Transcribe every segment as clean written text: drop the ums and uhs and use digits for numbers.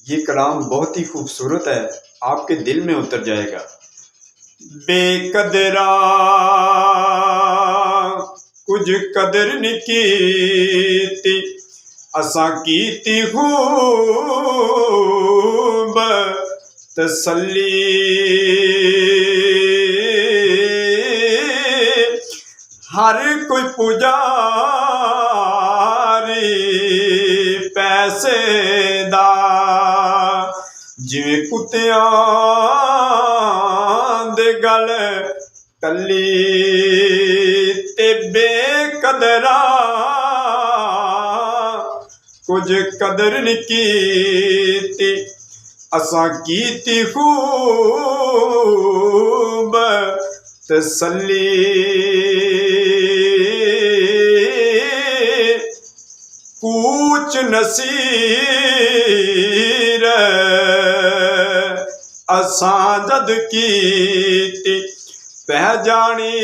ये कलाम बहुत ही खूबसूरत है, आपके दिल में उतर जाएगा। बेकदरा कुछ कदर नहीं कीती, असां कीती खूब तसल्ली। हर कोई पुजारी पैसे दा, जिवें कुत्तियां दे गल कली। ते बेकदरा कुछ कदर नहीं कीती, असां कीती खूब तसल्ली। कूच नसीर असां जद कीती, पहचानी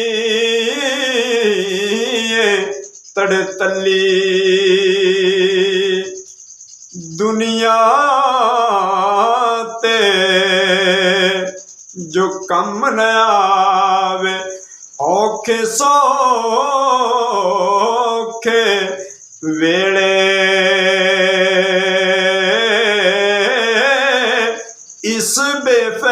तड़तली। दुनिया ते जो कम न आवे, औखे सौखे वेले इस बेफैज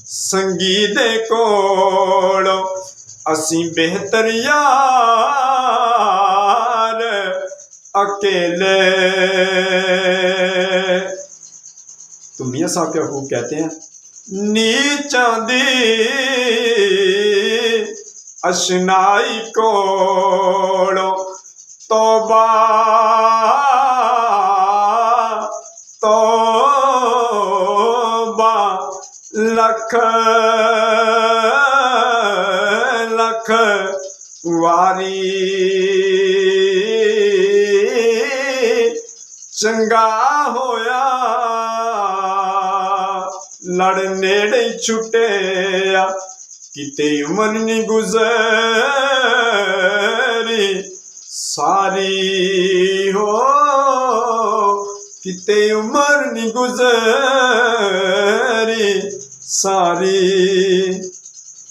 संगी दे कोलो असीं बेहतर यार अकेले। तो मियां साहब क्या खूब कहते हैं, नीचां दी अशनाई कोलो तौबा तौबा लख लख वारी। चंगा होया लड़ नेड़े छुटिया, किते उमर नहीं गुजरी सारी हो, किते उमर नहीं गुजरी सारी।